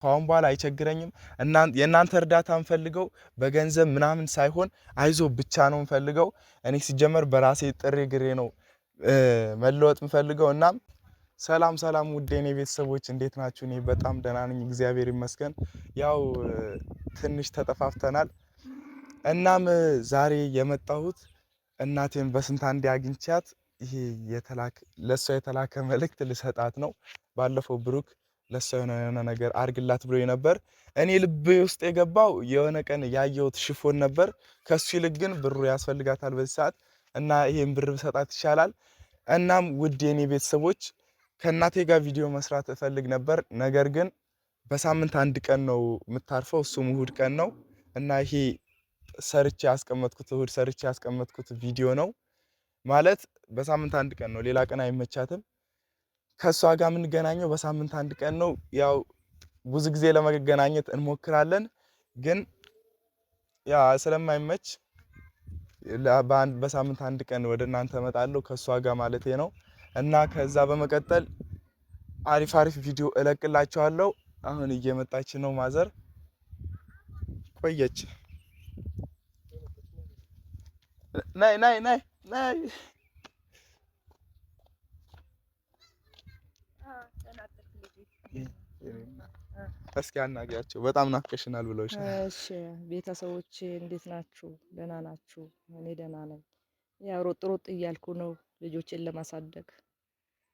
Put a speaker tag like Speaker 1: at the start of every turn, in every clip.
Speaker 1: ካሁን በኋላ አይቸግረኝም። የእናንተ እርዳታን ፈልገው በገንዘብ ምናምን ሳይሆን አይዞ ብቻ ነው ፈልገው። እኔ ሲጀመር በራሴ ጥሬ ግሬ ነው መለወጥ ፈልገው። እናም ሰላም ሰላም ውድ የኔ ቤተሰቦች እንዴት ናችሁ? እኔ በጣም ደህና ነኝ እግዚአብሔር ይመስገን። ያው ትንሽ ተጠፋፍተናል። እናም ዛሬ የመጣሁት እናቴን በስንት አንዴ አግኝቻት ይሄ ለሷ የተላከ መልእክት ልሰጣት ነው። ባለፈው ብሩክ ለሷ የሆነ ነገር አርግላት ብሎ ነበር። እኔ ልቤ ውስጥ የገባው የሆነ ቀን ያየሁት ሽፎን ነበር። ከሱ ይልቅ ግን ብሩ ያስፈልጋታል በዚህ ሰዓት እና ይሄን ብር ብሰጣት ይሻላል። እናም ውድ የኔ ቤተሰቦች ከእናቴ ጋር ቪዲዮ መስራት እፈልግ ነበር። ነገር ግን በሳምንት አንድ ቀን ነው የምታርፈው፣ እሱም እሁድ ቀን ነው እና ይሄ ሰርቼ ያስቀመጥኩት እሁድ ሰርቼ ያስቀመጥኩት ቪዲዮ ነው ማለት በሳምንት አንድ ቀን ነው፣ ሌላ ቀን አይመቻትም። ከሷ ጋር የምንገናኘው በሳምንት አንድ ቀን ነው። ያው ብዙ ጊዜ ለመገናኘት እንሞክራለን፣ ግን ያ ስለማይመች በሳምንት አንድ ቀን ወደ እናንተ እመጣለሁ ከሷ ጋር ማለቴ ነው። እና ከዛ በመቀጠል አሪፍ አሪፍ ቪዲዮ እለቅላችኋለሁ። አሁን እየመጣች ነው ማዘር፣ ቆየች። ናይ ናይ ናይ ናይ እስኪ አናግሪያቸው በጣም ናፍቀሽናል ብለውሻል።
Speaker 2: እሺ ቤተሰቦች እንዴት ናችሁ? ደህና ናችሁ? እኔ ደህና ነኝ። ያው ሮጥ ሮጥ እያልኩ ነው ልጆችን ለማሳደግ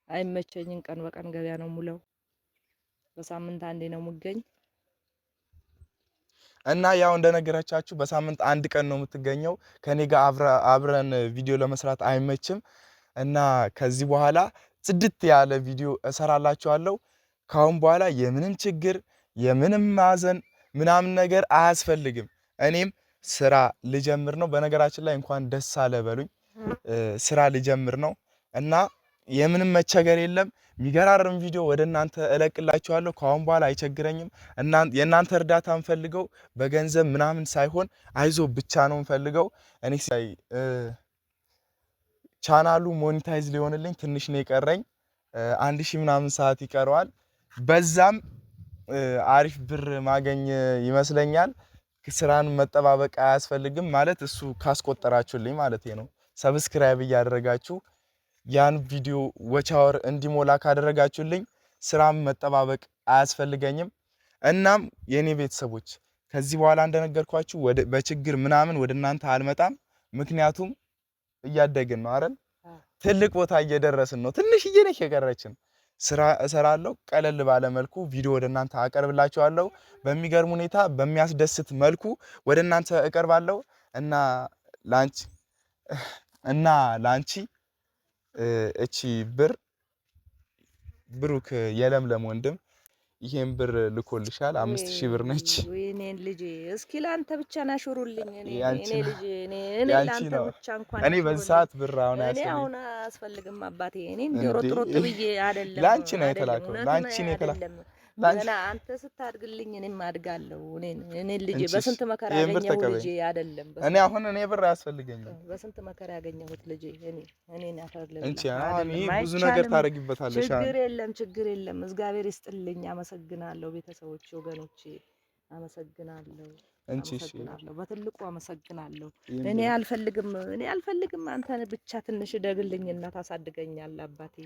Speaker 2: አይመቸኝም። ቀን በቀን ገበያ ነው ሙለው፣ በሳምንት አንዴ ነው የምገኝ
Speaker 1: እና ያው እንደነገረቻችሁ በሳምንት አንድ ቀን ነው የምትገኘው። ከኔ ጋር አብረን ቪዲዮ ለመስራት አይመችም እና ከዚህ በኋላ ጽድት ያለ ቪዲዮ እሰራላችኋለሁ። ካሁን በኋላ የምንም ችግር የምንም ማዘን ምናምን ነገር አያስፈልግም። እኔም ስራ ልጀምር ነው። በነገራችን ላይ እንኳን ደስ አለ በሉኝ። ስራ ልጀምር ነው እና የምንም መቸገር የለም። የሚገራርም ቪዲዮ ወደ እናንተ እለቅላችኋለሁ። ካሁን በኋላ አይቸግረኝም። የእናንተ እርዳታን ፈልገው በገንዘብ ምናምን ሳይሆን አይዞ ብቻ ነው ፈልገው። እኔ ቻናሉ ሞኔታይዝ ሊሆንልኝ ትንሽ ነው የቀረኝ፣ 1000 ምናምን ሰዓት ይቀረዋል። በዛም አሪፍ ብር ማገኝ ይመስለኛል። ስራን መጠባበቅ አያስፈልግም ማለት እሱ ካስቆጠራችሁልኝ ማለት ነው። ሰብስክራይብ እያደረጋችሁ ያን ቪዲዮ ወቻወር እንዲሞላ ካደረጋችሁልኝ ስራም መጠባበቅ አያስፈልገኝም። እናም የኔ ቤተሰቦች ከዚህ በኋላ እንደነገርኳችሁ በችግር ምናምን ወደ እናንተ አልመጣም። ምክንያቱም እያደግን ነው አይደል? ትልቅ ቦታ እየደረስን ነው። ትንሽዬ ነች የቀረችን። ስራ እሰራለሁ፣ ቀለል ባለ መልኩ ቪዲዮ ወደ እናንተ አቀርብላችኋለሁ። በሚገርም ሁኔታ በሚያስደስት መልኩ ወደ እናንተ እቀርባለሁ እና ላንቺ እቺ ብሩክ የለምለም ወንድም ይሄን ብር ልኮልሻል። 5000 ብር ነች።
Speaker 2: ወይኔን ልጄ እስኪ ላንተ ብቻ ናሽሩልኝ። እኔ ልጄ እኔ ላንተ ብቻ እንኳን
Speaker 1: እኔ በዚህ ሰዓት ብር አሁን
Speaker 2: አያስፈልግም አባቴ። እኔ ሮጥ ሮጥ ብዬ አይደለም፣
Speaker 1: ላንቺ ነው የተላከው፣ ላንቺ ነው የተላከው።
Speaker 2: ገና አንተ ስታድግልኝ እኔም አድጋለሁ። እኔ ልጄ በስንት መከራ ያገኘሁት ልጄ አይደለም። እኔ
Speaker 1: ብር አያስፈልገኝም።
Speaker 2: በስንት መከራ ያገኘሁት ልጄ እኔን ያፈርልኝ
Speaker 1: እንቺ አሁን ብዙ ነገር ታረጊበታለሽ።
Speaker 2: ችግር የለም። እግዚአብሔር ይስጥልኝ። አመሰግናለሁ ቤተሰቦች፣ ወገኖቼ አመሰግናለሁ። በትልቁ አመሰግናለሁ። እኔ አልፈልግም። አንተን ብቻ ትንሽ ደግልኝና ታሳድገኛለህ አባቴ።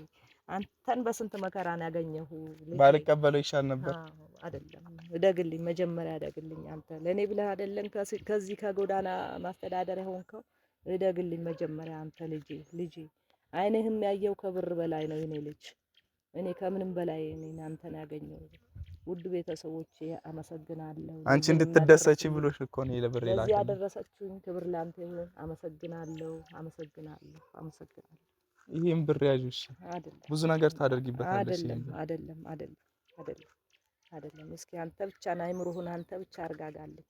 Speaker 2: አንተን በስንት መከራ ነው ያገኘሁ።
Speaker 1: ባልቀበለው ይሻል ነበር
Speaker 2: አይደለም። እደግልኝ፣ መጀመሪያ እደግልኝ። አንተ ለኔ ብለህ አይደለም ከዚህ ከጎዳና ማስተዳደሪያ ሆንከው። እደግልኝ መጀመሪያ አንተ ልጄ። አይንህም ያየው ከብር በላይ ነው የኔ ልጅ። እኔ ከምንም በላይ አንተን ያገኘው። ውድ ቤተሰቦቼ አመሰግናለሁ።
Speaker 1: አንቺ እንድትደሰቺ ብሎሽ እኮ ነው ለብር ይላል።
Speaker 2: ለዚህ ያደረሰችሁኝ ክብር ላንተ ይሁን። አመሰግናለሁ።
Speaker 1: ይሄን ብር ያዥሽ፣ ብዙ ነገር ታደርጊበታለሽ።
Speaker 2: አይደለም። እስኪ አንተ ብቻ አይምሮህን አንተ ብቻ አርጋጋለህ።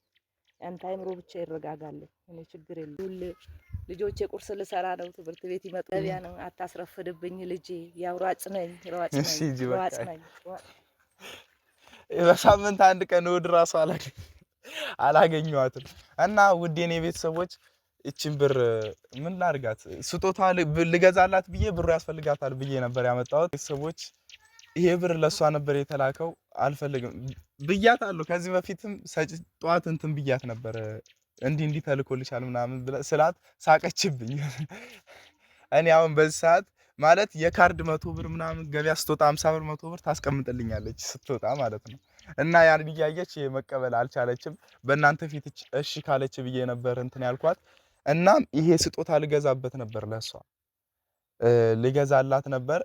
Speaker 2: አንተ አይምሮ ብቻ ይረጋጋለህ። እኔ ችግር የለም። ልጆቼ ቁርስ ልሰራ ነው፣ ትምህርት ቤት ይመጡ። ገበያ ነው፣ አታስረፍድብኝ ልጄ። ያው ሯጭ ነኝ።
Speaker 1: በሳምንት አንድ ቀን እሑድ ራሱ አላገኘኋትም እና ውድ የኔ ቤተሰቦች እቺን ብር ምን ላድርጋት? ስጦታ ልገዛላት ብዬ ብሩ ያስፈልጋታል ብዬ ነበር ያመጣሁት። ቤተሰቦች ይሄ ብር ለሷ ነበር የተላከው። አልፈልግም ብያታለሁ። ከዚህ በፊትም ጠዋት እንትን ብያት ነበር እንዲህ እንዲህ ተልኮልሻል ምናምን ስላት ሳቀችብኝ። እኔ አሁን በዚህ ሰዓት ማለት የካርድ 100 ብር ምናምን ገበያ ስትወጣ 50 ብር 100 ብር ታስቀምጥልኛለች ስትወጣ ማለት ነው። እና ያን እያየች መቀበል አልቻለችም። በእናንተ ፊት እሺ ካለች ብዬ ነበር እንትን ያልኳት። እናም ይሄ ስጦታ ልገዛበት ነበር ለሷ ልገዛላት ነበር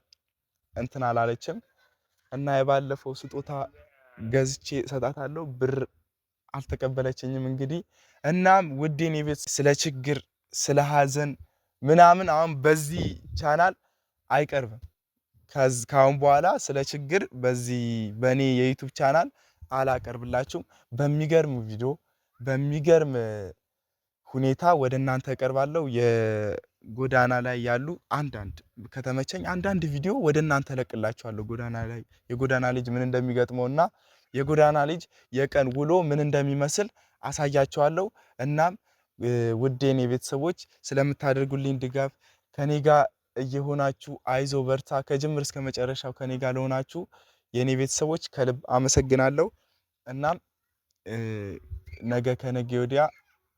Speaker 1: እንትን አላለችም። እና የባለፈው ስጦታ ገዝቼ እሰጣታለሁ ብር አልተቀበለችኝም። እንግዲህ እናም ውዴን የቤት ስለ ችግር ስለ ሀዘን ምናምን አሁን በዚህ ቻናል አይቀርብም። ካሁን በኋላ ስለ ችግር በዚህ በኔ የዩቲዩብ ቻናል አላቀርብላችሁም። በሚገርም ቪዲዮ በሚገርም ሁኔታ ወደ እናንተ እቀርባለሁ። የጎዳና ላይ ያሉ አንዳንድ ከተመቸኝ አንዳንድ ቪዲዮ ወደ እናንተ እለቅላችኋለሁ። ጎዳና ላይ የጎዳና ልጅ ምን እንደሚገጥመውና የጎዳና ልጅ የቀን ውሎ ምን እንደሚመስል አሳያችኋለሁ። እናም ውዴን የቤተሰቦች ስለምታደርጉልኝ ድጋፍ ከኔ ጋር እየሆናችሁ አይዞ በርታ ከጅምር እስከ መጨረሻው ከኔ ጋር ለሆናችሁ የኔ ቤተሰቦች ከልብ አመሰግናለሁ። እናም ነገ ከነገ ወዲያ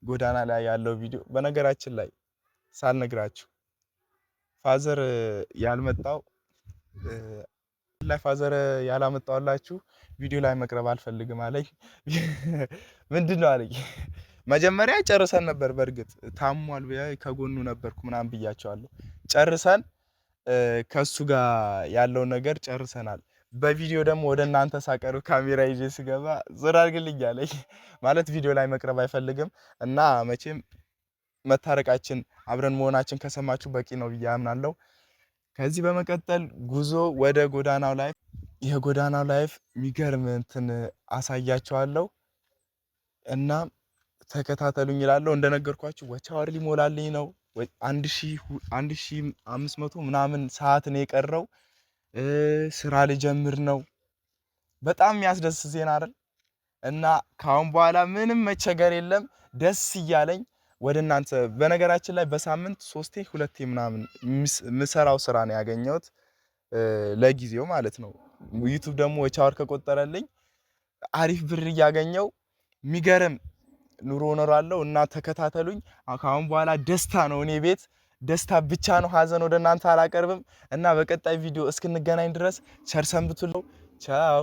Speaker 1: ጎዳና ላይ ያለው ቪዲዮ በነገራችን ላይ ሳልነግራችሁ ፋዘር ያልመጣው ላይ ፋዘር ያላመጣውላችሁ ቪዲዮ ላይ መቅረብ አልፈልግም አለኝ። ምንድነው አለኝ። መጀመሪያ ጨርሰን ነበር። በእርግጥ ታሟል ከጎኑ ነበርኩ ምናምን ብያቸዋለሁ። ጨርሰን ከሱ ጋር ያለው ነገር ጨርሰናል። በቪዲዮ ደግሞ ወደ እናንተ ሳቀርብ ካሜራ ይዤ ስገባ ዞር አድርግልኝ አለኝ። ማለት ቪዲዮ ላይ መቅረብ አይፈልግም እና መቼም መታረቃችን አብረን መሆናችን ከሰማችሁ በቂ ነው ብዬ አምናለሁ። ከዚህ በመቀጠል ጉዞ ወደ ጎዳናው ላይፍ የጎዳናው ላይፍ የሚገርም እንትን አሳያችኋለሁ እና ተከታተሉኝ እላለሁ። እንደነገርኳችሁ ወቻወር ሊሞላልኝ ነው 1500 ምናምን ሰዓት ነው የቀረው። ስራ ልጀምር ነው። በጣም የሚያስደስት ዜና አይደል? እና ካሁን በኋላ ምንም መቸገር የለም። ደስ እያለኝ ወደ እናንተ በነገራችን ላይ በሳምንት 3 2 ምናምን ምሰራው ስራ ነው ያገኘሁት ለጊዜው ማለት ነው። ዩቲዩብ ደግሞ ወቻወር ከቆጠረልኝ አሪፍ ብር እያገኘው የሚገርም ኑሮ እኖራለሁ እና ተከታተሉኝ። ካሁን በኋላ ደስታ ነው እኔ ቤት ደስታ ብቻ ነው። ሀዘን ወደ እናንተ አላቀርብም እና በቀጣይ ቪዲዮ እስክንገናኝ ድረስ ቸር ሰንብቱ። ቻው